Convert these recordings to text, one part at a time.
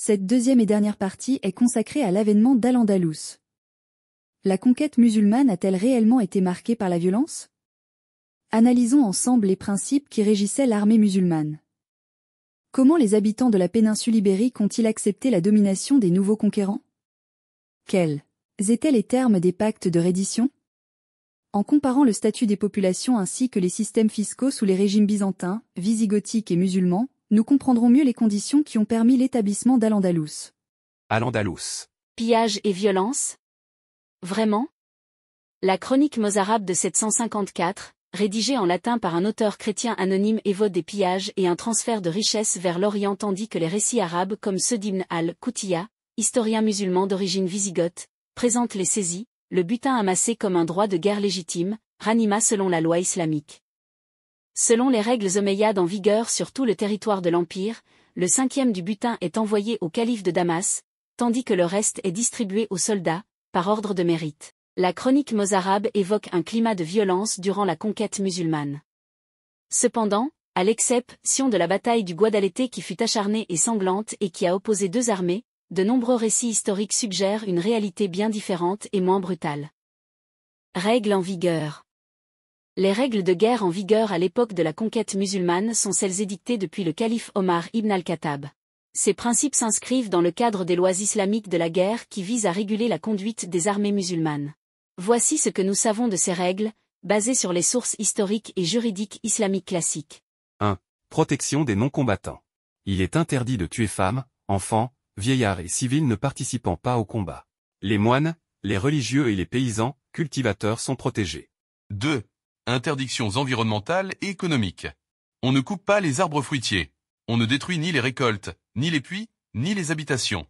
cette deuxième et dernière partie est consacrée à l'avènement d'Al-Andalus. La conquête musulmane a-t-elle réellement été marquée par la violence? Analysons ensemble les principes qui régissaient l'armée musulmane. Comment les habitants de la péninsule ibérique ont-ils accepté la domination des nouveaux conquérants? Quels étaient les termes des pactes de reddition? En comparant le statut des populations ainsi que les systèmes fiscaux sous les régimes byzantins, wisigothiques et musulmans, nous comprendrons mieux les conditions qui ont permis l'établissement d'Al-Andalus. Al-Andalus. Pillage et violence? Vraiment? La chronique mozarabe de 754, rédigée en latin par un auteur chrétien anonyme, évoque des pillages et un transfert de richesses vers l'Orient, tandis que les récits arabes comme ceux d'Ibn al-Qutiyya, historien musulman d'origine wisigothe, présentent les saisies, le butin amassé comme un droit de guerre légitime, ranima selon la loi islamique. Selon les règles omeyyades en vigueur sur tout le territoire de l'Empire, le 5e du butin est envoyé au calife de Damas, tandis que le reste est distribué aux soldats, par ordre de mérite. La chronique mozarabe évoque un climat de violence durant la conquête musulmane. Cependant, à l'exception de la bataille du Guadalete qui fut acharnée et sanglante et qui a opposé deux armées, de nombreux récits historiques suggèrent une réalité bien différente et moins brutale. Règles en vigueur. Les règles de guerre en vigueur à l'époque de la conquête musulmane sont celles édictées depuis le calife Omar ibn al-Khattab. Ces principes s'inscrivent dans le cadre des lois islamiques de la guerre qui visent à réguler la conduite des armées musulmanes. Voici ce que nous savons de ces règles, basées sur les sources historiques et juridiques islamiques classiques. 1. Protection des non-combattants. Il est interdit de tuer femmes, enfants, vieillards et civils ne participant pas au combat. Les moines, les religieux et les paysans, cultivateurs sont protégés. 2. Interdictions environnementales et économiques. On ne coupe pas les arbres fruitiers. On ne détruit ni les récoltes, ni les puits, ni les habitations.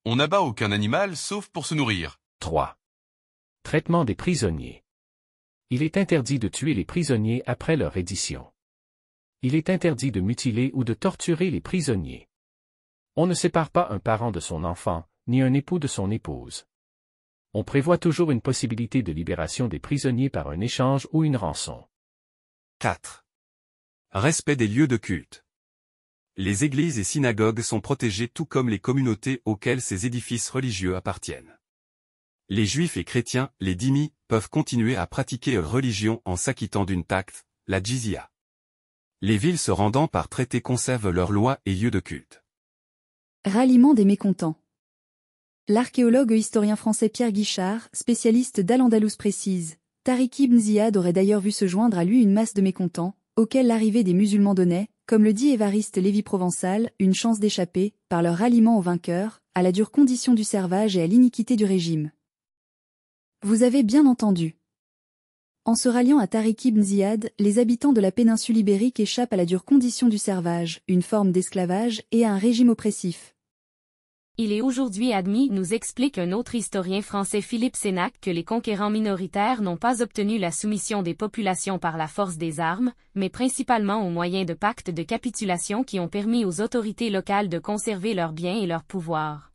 On n'abat aucun animal sauf pour se nourrir. 3. Traitement des prisonniers. Il est interdit de tuer les prisonniers après leur reddition. Il est interdit de mutiler ou de torturer les prisonniers. On ne sépare pas un parent de son enfant, ni un époux de son épouse. On prévoit toujours une possibilité de libération des prisonniers par un échange ou une rançon. 4. Respect des lieux de culte. Les églises et synagogues sont protégées tout comme les communautés auxquelles ces édifices religieux appartiennent. Les juifs et chrétiens, les dhimmis, peuvent continuer à pratiquer leur religion en s'acquittant d'une taxe, la jizya. Les villes se rendant par traité conservent leurs lois et lieux de culte. Ralliement des mécontents. L'archéologue et historien français Pierre Guichard, spécialiste d'Al-Andalus précise, Tariq ibn Ziyad aurait d'ailleurs vu se joindre à lui une masse de mécontents, auxquels l'arrivée des musulmans donnait, comme le dit Évariste Lévy-Provençal, une chance d'échapper, par leur ralliement aux vainqueurs, à la dure condition du servage et à l'iniquité du régime. Vous avez bien entendu. En se ralliant à Tariq ibn Ziyad, les habitants de la péninsule ibérique échappent à la dure condition du servage, une forme d'esclavage, et à un régime oppressif. Il est aujourd'hui admis, nous explique un autre historien français Philippe Sénac, que les conquérants minoritaires n'ont pas obtenu la soumission des populations par la force des armes, mais principalement au moyen de pactes de capitulation qui ont permis aux autorités locales de conserver leurs biens et leur pouvoir.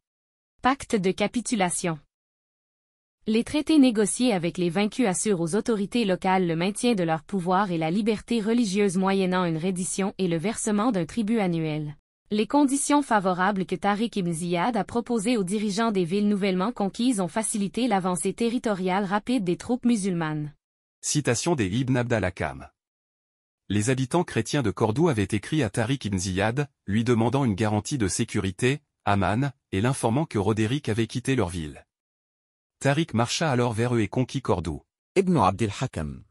Pacte de capitulation. Les traités négociés avec les vaincus assurent aux autorités locales le maintien de leur pouvoir et la liberté religieuse moyennant une reddition et le versement d'un tribut annuel. Les conditions favorables que Tariq ibn Ziyad a proposées aux dirigeants des villes nouvellement conquises ont facilité l'avancée territoriale rapide des troupes musulmanes. Citation des Ibn Abd al-Hakam. Les habitants chrétiens de Cordoue avaient écrit à Tariq ibn Ziyad, lui demandant une garantie de sécurité, aman, et l'informant que Roderick avait quitté leur ville. Tariq marcha alors vers eux et conquit Cordoue. ابن عبد الحكم.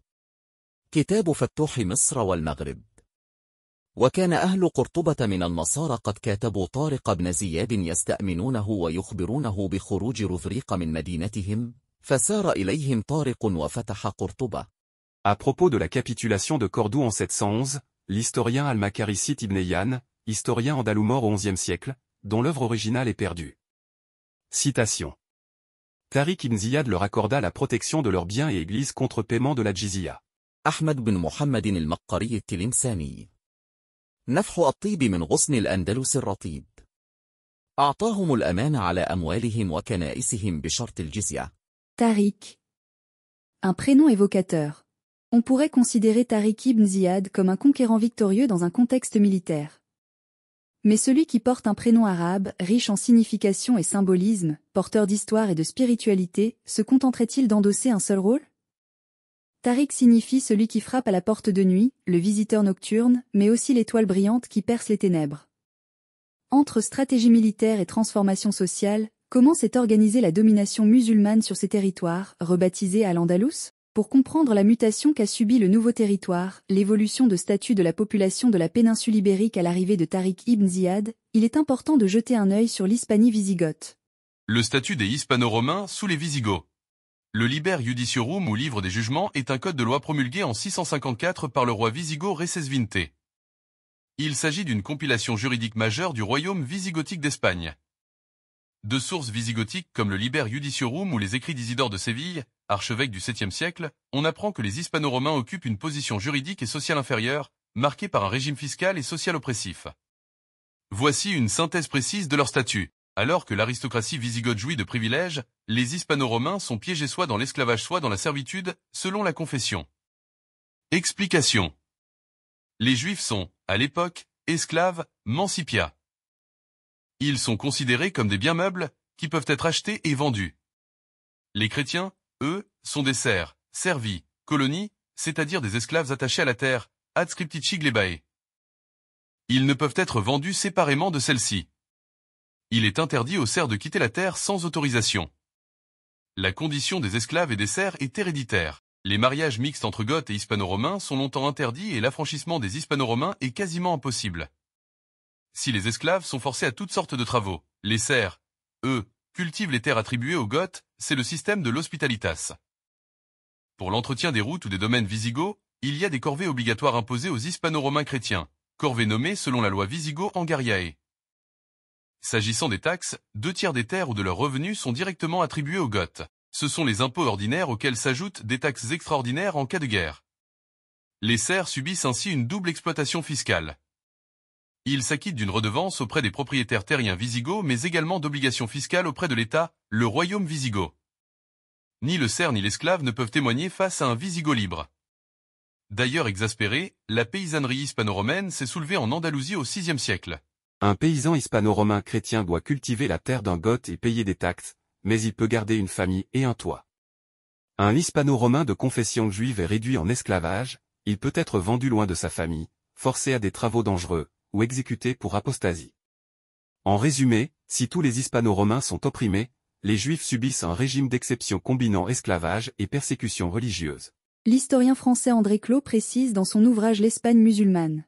كتاب فتوح مصر والمغرب. وكان أهل قرطبة من النصارى قد كاتبوا طارق بن زياد يستأمنونه ويخبرونه بخروج رذريق من مدينتهم، فسار إليهم طارق وفتح قرطبة. À propos de la capitulation de Cordoue en 711, l'historien al-Makaricite Ibn Yan, historien andalou mort au XIe siècle, dont l'œuvre originale est perdue. Citation. Tariq ibn Ziyad leur accorda la protection de leurs biens et églises contre paiement de la jizya. أحمد بن محمد المقري التلمساني. نفح الطيب من غصن الأندلس الرطيب. أعطاهم الأمان على أموالهم وكنائسهم بشرط الجزية. Tariq. Un prénom évocateur. On pourrait considérer Tariq ibn Ziyad comme un conquérant victorieux dans un contexte militaire. Mais celui qui porte un prénom arabe, riche en signification et symbolisme, porteur d'histoire et de spiritualité, se contenterait-il d'endosser un seul rôle? Tariq signifie celui qui frappe à la porte de nuit, le visiteur nocturne, mais aussi l'étoile brillante qui perce les ténèbres. Entre stratégie militaire et transformation sociale, comment s'est organisée la domination musulmane sur ces territoires, rebaptisés Al-Andalus? Pour comprendre la mutation qu'a subi le nouveau territoire, l'évolution de statut de la population de la péninsule ibérique à l'arrivée de Tariq ibn Ziyad, il est important de jeter un œil sur l'Hispanie wisigothe. Le statut des Hispano-Romains sous les Visigoths. Le Liber Judiciorum ou Livre des Jugements est un code de loi promulgué en 654 par le roi wisigoth Recesvinte. Il s'agit d'une compilation juridique majeure du royaume wisigothique d'Espagne. De sources wisigothiques comme le Liber Judiciorum ou les écrits d'Isidore de Séville, archevêque du 7e siècle, on apprend que les Hispano-Romains occupent une position juridique et sociale inférieure, marquée par un régime fiscal et social oppressif. Voici une synthèse précise de leur statut. Alors que l'aristocratie wisigothe jouit de privilèges, les Hispano-Romains sont piégés soit dans l'esclavage soit dans la servitude, selon la confession. Explication. Les Juifs sont, à l'époque, esclaves, mancipia. Ils sont considérés comme des biens meubles, qui peuvent être achetés et vendus. Les chrétiens, eux, sont des serfs, servi, colonies, c'est-à-dire des esclaves attachés à la terre, adscriptici glebae. Ils ne peuvent être vendus séparément de celle-ci. Il est interdit aux serfs de quitter la terre sans autorisation. La condition des esclaves et des serfs est héréditaire. Les mariages mixtes entre Goths et Hispano-Romains sont longtemps interdits et l'affranchissement des Hispano-Romains est quasiment impossible. Si les esclaves sont forcés à toutes sortes de travaux, les serfs, eux, cultivent les terres attribuées aux Goths, c'est le système de l'hospitalitas. Pour l'entretien des routes ou des domaines wisigoths, il y a des corvées obligatoires imposées aux Hispano-Romains chrétiens, corvées nommées selon la loi Wisigoth-Angariae. S'agissant des taxes, 2/3 des terres ou de leurs revenus sont directement attribués aux Goths. Ce sont les impôts ordinaires auxquels s'ajoutent des taxes extraordinaires en cas de guerre. Les serfs subissent ainsi une double exploitation fiscale. Ils s'acquittent d'une redevance auprès des propriétaires terriens wisigoths mais également d'obligations fiscales auprès de l'État, le royaume wisigoth. Ni le serf ni l'esclave ne peuvent témoigner face à un wisigoth libre. D'ailleurs exaspérée, la paysannerie hispano-romaine s'est soulevée en Andalousie au VIe siècle. Un paysan hispano-romain chrétien doit cultiver la terre d'un Goth et payer des taxes, mais il peut garder une famille et un toit. Un hispano-romain de confession juive est réduit en esclavage, il peut être vendu loin de sa famille, forcé à des travaux dangereux, ou exécuté pour apostasie. En résumé, si tous les hispano-romains sont opprimés, les juifs subissent un régime d'exception combinant esclavage et persécution religieuse. L'historien français André Clos précise dans son ouvrage L'Espagne musulmane.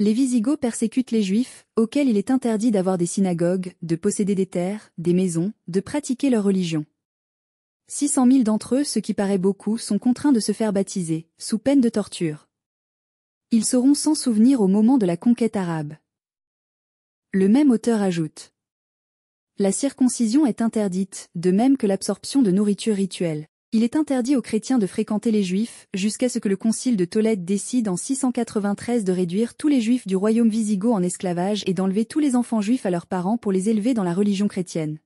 Les Wisigoths persécutent les Juifs, auxquels il est interdit d'avoir des synagogues, de posséder des terres, des maisons, de pratiquer leur religion. 600 000 d'entre eux, ce qui paraît beaucoup, sont contraints de se faire baptiser, sous peine de torture. Ils seront sans souvenir au moment de la conquête arabe. Le même auteur ajoute. La circoncision est interdite, de même que l'absorption de nourriture rituelle. Il est interdit aux chrétiens de fréquenter les Juifs, jusqu'à ce que le concile de Tolède décide en 693 de réduire tous les Juifs du royaume wisigoth en esclavage et d'enlever tous les enfants juifs à leurs parents pour les élever dans la religion chrétienne.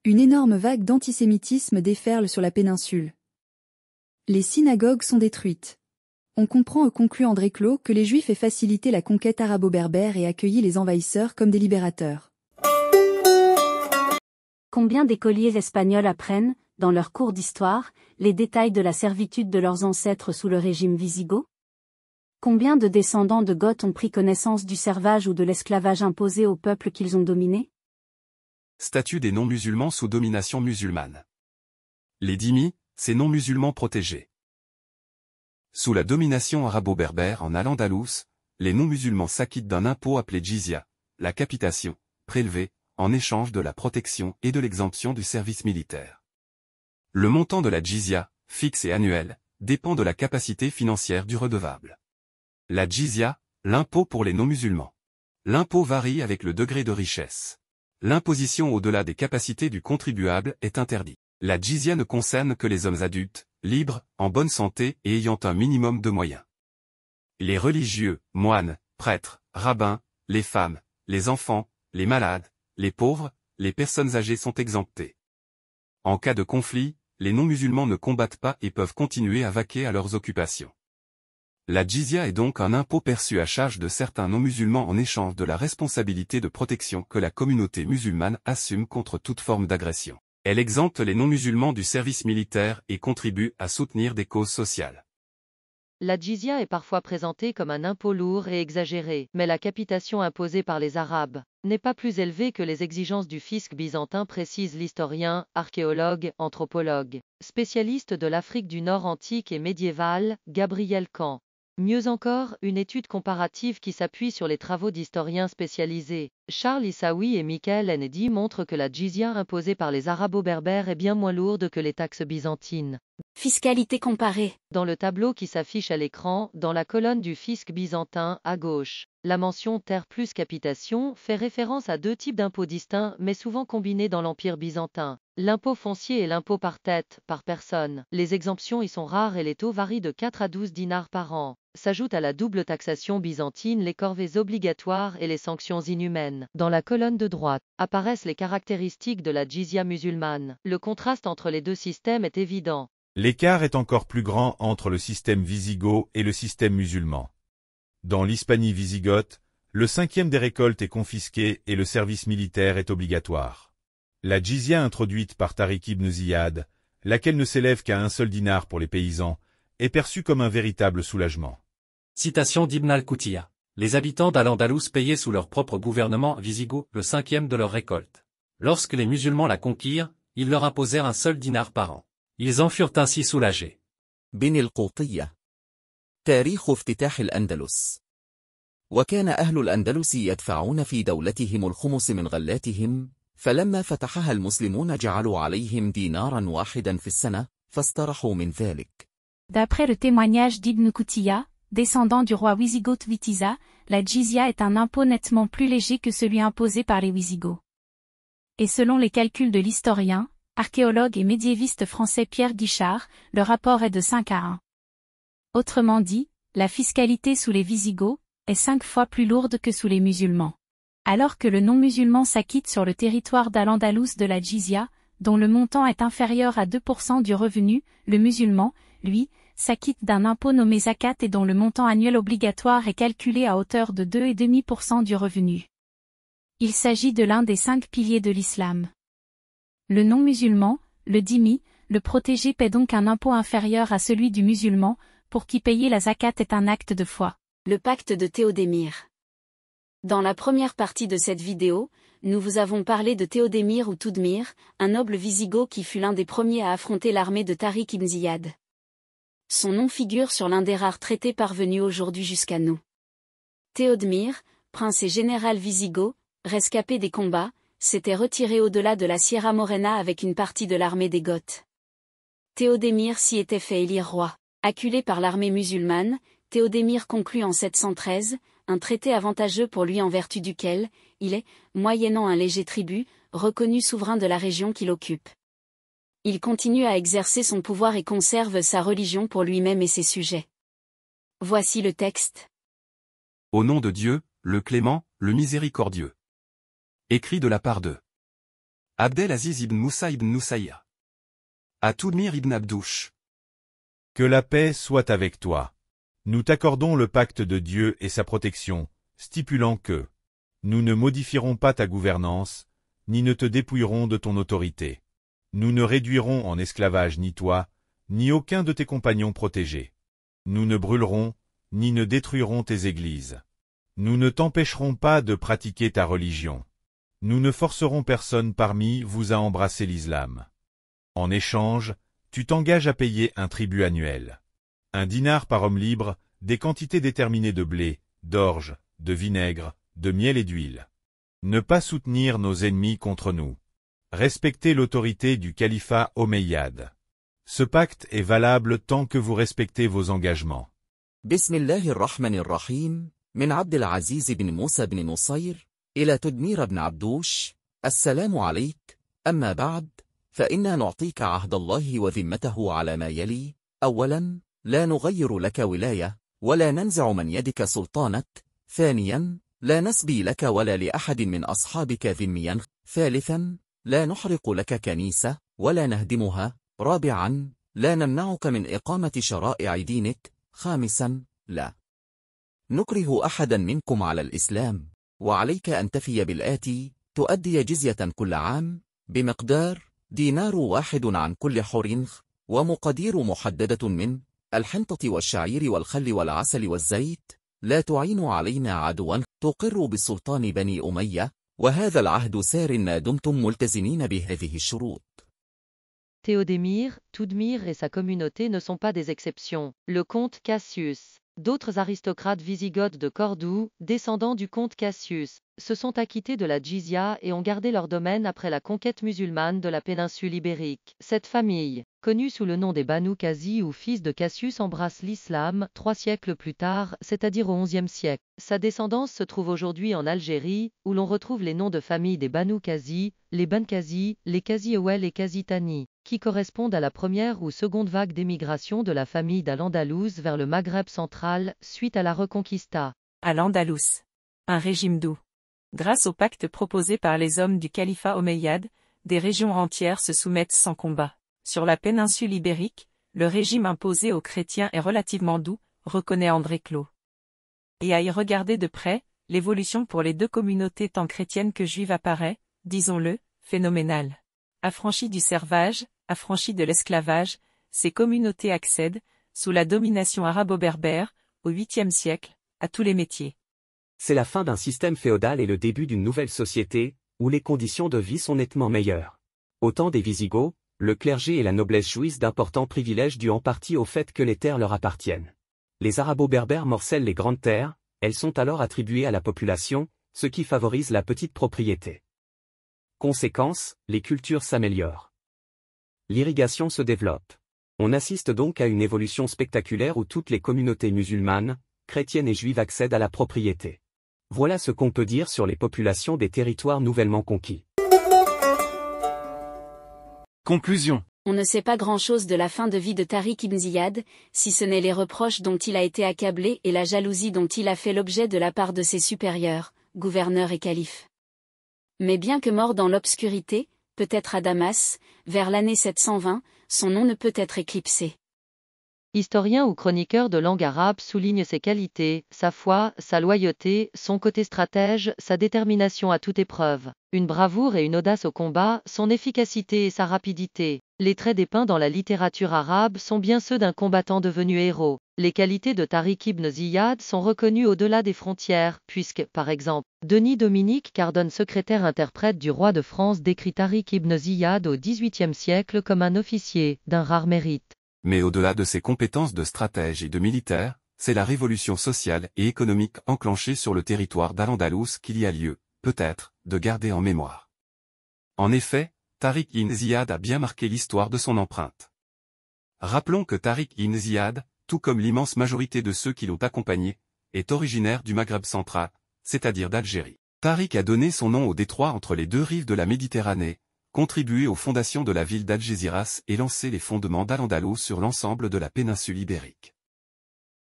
Une énorme vague d'antisémitisme déferle sur la péninsule. Les synagogues sont détruites. On comprend, conclut André Clos, que les Juifs aient facilité la conquête arabo-berbère et accueilli les envahisseurs comme des libérateurs. Combien d'écoliers espagnols apprennent, dans leurs cours d'histoire, les détails de la servitude de leurs ancêtres sous le régime wisigoth? Combien de descendants de Goths ont pris connaissance du servage ou de l'esclavage imposé aux peuples qu'ils ont dominés? Statut des non-musulmans sous domination musulmane. Les dhimmis, ces non-musulmans protégés. Sous la domination arabo-berbère en Al-Andalus, les non-musulmans s'acquittent d'un impôt appelé jizya, la capitation, prélevée, en échange de la protection et de l'exemption du service militaire. Le montant de la jizya, fixe et annuel, dépend de la capacité financière du redevable. La jizya, l'impôt pour les non-musulmans. L'impôt varie avec le degré de richesse. L'imposition au-delà des capacités du contribuable est interdite. La jizya ne concerne que les hommes adultes, libres, en bonne santé et ayant un minimum de moyens. Les religieux, moines, prêtres, rabbins, les femmes, les enfants, les malades, les pauvres, les personnes âgées sont exemptés. En cas de conflit, les non-musulmans ne combattent pas et peuvent continuer à vaquer à leurs occupations. La jizya est donc un impôt perçu à charge de certains non-musulmans en échange de la responsabilité de protection que la communauté musulmane assume contre toute forme d'agression. Elle exempte les non-musulmans du service militaire et contribue à soutenir des causes sociales. La jizya est parfois présentée comme un impôt lourd et exagéré, mais la capitation imposée par les Arabes n'est pas plus élevée que les exigences du fisc byzantin, précise l'historien, archéologue, anthropologue, spécialiste de l'Afrique du Nord antique et médiévale, Gabriel Camp. Mieux encore, une étude comparative qui s'appuie sur les travaux d'historiens spécialisés, Charles Issaoui et Michael Ennedi, montre que la jizya imposée par les Arabo-berbères est bien moins lourde que les taxes byzantines. Fiscalité comparée. Dans le tableau qui s'affiche à l'écran, dans la colonne du fisc byzantin, à gauche, la mention terre plus capitation fait référence à deux types d'impôts distincts mais souvent combinés dans l'Empire byzantin. L'impôt foncier et l'impôt par tête, par personne. Les exemptions y sont rares et les taux varient de 4 à 12 dinars par an. S'ajoutent à la double taxation byzantine les corvées obligatoires et les sanctions inhumaines. Dans la colonne de droite, apparaissent les caractéristiques de la jizya musulmane. Le contraste entre les deux systèmes est évident. L'écart est encore plus grand entre le système wisigoth et le système musulman. Dans l'Hispanie wisigoth, le 5e des récoltes est confisqué et le service militaire est obligatoire. La jizya introduite par Tariq ibn Ziyad, laquelle ne s'élève qu'à un seul dinar pour les paysans, est perçue comme un véritable soulagement. Citation d'Ibn al-Qutiyya. Les habitants d'Al-Andalus payaient sous leur propre gouvernement wisigoth le 5e de leur récolte. Lorsque les musulmans la conquirent, ils leur imposèrent un seul dinar par an. Ils en furent ainsi soulagés. بن القوطية. تاريخ افتتاح الأندلس. وكان أهل الأندلس يدفعون في دولتهم الخمس من غلاتهم، فلما فتحها المسلمون جعلوا عليهم دينارا واحدا في السنة، فاسترحوا من ذلك. D'après le témoignage d'Ibn Qutiyya, descendant du roi wisigoth Witiza, la jizya est un impôt nettement plus léger que celui imposé par les Wisigoths. Et selon les calculs de l'historien, archéologue et médiéviste français Pierre Guichard, le rapport est de 5 à 1. Autrement dit, la fiscalité sous les Wisigoths est 5 fois plus lourde que sous les musulmans. Alors que le non-musulman s'acquitte sur le territoire d'Al-Andalus de la jizya, dont le montant est inférieur à 2% du revenu, le musulman, lui, s'acquitte d'un impôt nommé zakat et dont le montant annuel obligatoire est calculé à hauteur de 2,5% du revenu. Il s'agit de l'un des 5 piliers de l'islam. Le non-musulman, le dhimmi, le protégé paie donc un impôt inférieur à celui du musulman, pour qui payer la zakat est un acte de foi. Le pacte de Théodémire. Dans la première partie de cette vidéo, nous vous avons parlé de Théodémire ou Toudmir, un noble wisigoth qui fut l'un des premiers à affronter l'armée de Tariq ibn Ziyad. Son nom figure sur l'un des rares traités parvenus aujourd'hui jusqu'à nous. Théodémire, prince et général wisigoth, rescapé des combats, s'était retiré au-delà de la Sierra Morena avec une partie de l'armée des Goths. Théodémire s'y était fait élire roi. Acculé par l'armée musulmane, Théodémire conclut en 713, un traité avantageux pour lui en vertu duquel, il est, moyennant un léger tribut, reconnu souverain de la région qu'il occupe. Il continue à exercer son pouvoir et conserve sa religion pour lui-même et ses sujets. Voici le texte. Au nom de Dieu, le clément, le miséricordieux. Écrit de la part de Abdel-Aziz ibn Moussa ibn Nusayya. À Toudmir ibn Abdouch. Que la paix soit avec toi. Nous t'accordons le pacte de Dieu et sa protection, stipulant que nous ne modifierons pas ta gouvernance, ni ne te dépouillerons de ton autorité. Nous ne réduirons en esclavage ni toi, ni aucun de tes compagnons protégés. Nous ne brûlerons, ni ne détruirons tes églises. Nous ne t'empêcherons pas de pratiquer ta religion. Nous ne forcerons personne parmi vous à embrasser l'islam. En échange, tu t'engages à payer un tribut annuel. Un dinar par homme libre, des quantités déterminées de blé, d'orge, de vinaigre, de miel et d'huile. Ne pas soutenir nos ennemis contre nous. Respecter l'autorité du califat omeyyade. Ce pacte est valable tant que vous respectez vos engagements. بسم الله الرحمن الرحيم من عبد العزيز بن موسى بن نصير إلى تدمير بن عبدوش السلام عليك أما بعد فإنا نعطيك عهد الله وذمته على ما يلي أولا لا نغير لك ولاية ولا ننزع من يدك سلطانك ثانيا لا نسبي لك ولا لأحد من أصحابك ذميا ثالثا لا نحرق لك كنيسة ولا نهدمها رابعا لا نمنعك من إقامة شرائع دينك خامسا لا نكره أحدا منكم على الإسلام، وعليك أن تفي بالآتي: تؤدي جزية كل عام بمقدار دينار واحد عن كل حر، ومقادير محددة من الحنطة والشعير والخل والعسل والزيت، لا تعين علينا عدوا، تقر بالسلطان بني أمية، وهذا العهد سار ما دمتم ملتزمين بهذه الشروط. Théodémire, Toudmire et sa communauté ne sont pas des exceptions. Le comte Cassius, d'autres aristocrates wisigoths de Cordoue, descendants du comte Cassius, se sont acquittés de la djizya et ont gardé leur domaine après la conquête musulmane de la péninsule ibérique. Cette famille, connue sous le nom des Banu Qazi ou fils de Cassius, embrasse l'islam 3 siècles plus tard, c'est-à-dire au XIe siècle. Sa descendance se trouve aujourd'hui en Algérie, où l'on retrouve les noms de famille des Banu Qazi, les Benkazi, les Qazi-Ewel et Qazi-Tani, qui correspondent à la première ou seconde vague d'émigration de la famille d'Al-Andalus vers le Maghreb central, suite à la Reconquista. Al-Andalus. Un régime doux. Grâce au pacte proposé par les hommes du califat omeyyade, des régions entières se soumettent sans combat. Sur la péninsule ibérique, le régime imposé aux chrétiens est relativement doux, reconnaît André Clos. Et à y regarder de près, l'évolution pour les deux communautés tant chrétiennes que juives apparaît, disons-le, phénoménale. Affranchies du servage, affranchies de l'esclavage, ces communautés accèdent, sous la domination arabo-berbère, au 8e siècle, à tous les métiers. C'est la fin d'un système féodal et le début d'une nouvelle société, où les conditions de vie sont nettement meilleures. Au temps des Visigoths, le clergé et la noblesse jouissent d'importants privilèges dus en partie au fait que les terres leur appartiennent. Les arabo-berbères morcellent les grandes terres, elles sont alors attribuées à la population, ce qui favorise la petite propriété. Conséquence, les cultures s'améliorent. L'irrigation se développe. On assiste donc à une évolution spectaculaire où toutes les communautés musulmanes, chrétiennes et juives accèdent à la propriété. Voilà ce qu'on peut dire sur les populations des territoires nouvellement conquis. Conclusion. On ne sait pas grand-chose de la fin de vie de Tariq ibn Ziyad, si ce n'est les reproches dont il a été accablé et la jalousie dont il a fait l'objet de la part de ses supérieurs, gouverneurs et califes. Mais bien que mort dans l'obscurité, peut-être à Damas, vers l'année 720, son nom ne peut être éclipsé. Historien ou chroniqueur de langue arabe souligne ses qualités, sa foi, sa loyauté, son côté stratège, sa détermination à toute épreuve, une bravoure et une audace au combat, son efficacité et sa rapidité. Les traits dépeints dans la littérature arabe sont bien ceux d'un combattant devenu héros. Les qualités de Tariq ibn Ziyad sont reconnues au-delà des frontières, puisque, par exemple, Denis Dominique Cardone, secrétaire-interprète du roi de France, décrit Tariq ibn Ziyad au XVIIIe siècle comme un officier, d'un rare mérite. Mais au-delà de ses compétences de stratège et de militaire, c'est la révolution sociale et économique enclenchée sur le territoire d'Al-Andalus qu'il y a lieu, peut-être, de garder en mémoire. En effet, Tariq ibn Ziyad a bien marqué l'histoire de son empreinte. Rappelons que Tariq ibn Ziyad, tout comme l'immense majorité de ceux qui l'ont accompagné, est originaire du Maghreb central, c'est-à-dire d'Algérie. Tariq a donné son nom au détroit entre les deux rives de la Méditerranée, contribué aux fondations de la ville d'Algésiras et lancé les fondements d'Al-Andalus sur l'ensemble de la péninsule ibérique.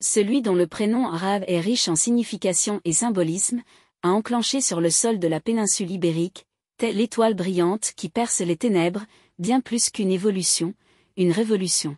Celui dont le prénom arabe est riche en signification et symbolisme, a enclenché sur le sol de la péninsule ibérique, telle l'étoile brillante qui perce les ténèbres, bien plus qu'une évolution, une révolution.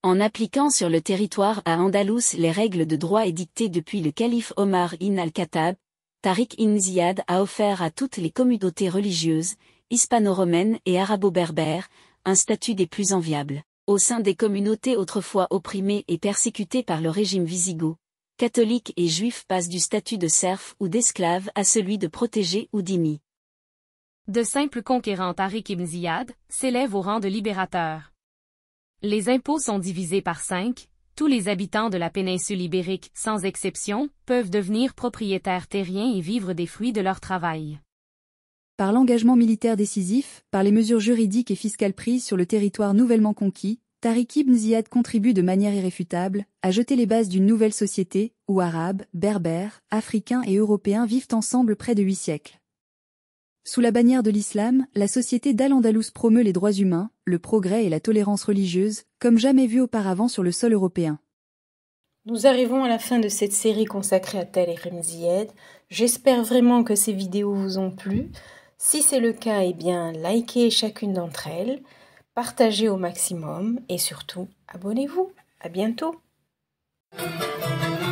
En appliquant sur le territoire à Andalus les règles de droit édictées depuis le calife Omar ibn al-Khattab, Tariq ibn Ziyad a offert à toutes les communautés religieuses, hispano-romaines et arabo-berbères, un statut des plus enviables. Au sein des communautés autrefois opprimées et persécutées par le régime wisigoth, catholiques et juifs passent du statut de serfs ou d'esclaves à celui de protégés ou d'immis. De simples conquérants, Tariq ibn Ziyad s'élève au rang de libérateur. Les impôts sont divisés par 5, tous les habitants de la péninsule ibérique, sans exception, peuvent devenir propriétaires terriens et vivre des fruits de leur travail. Par l'engagement militaire décisif, par les mesures juridiques et fiscales prises sur le territoire nouvellement conquis, Tariq ibn Ziyad contribue de manière irréfutable à jeter les bases d'une nouvelle société, où Arabes, Berbères, Africains et Européens vivent ensemble près de 8 siècles. Sous la bannière de l'islam, la société d'Al-Andalus promeut les droits humains, le progrès et la tolérance religieuse, comme jamais vu auparavant sur le sol européen. Nous arrivons à la fin de cette série consacrée à Tariq ibn Ziyad. J'espère vraiment que ces vidéos vous ont plu. Si c'est le cas, eh bien, likez chacune d'entre elles, partagez au maximum et surtout, abonnez-vous. À bientôt. Thank you.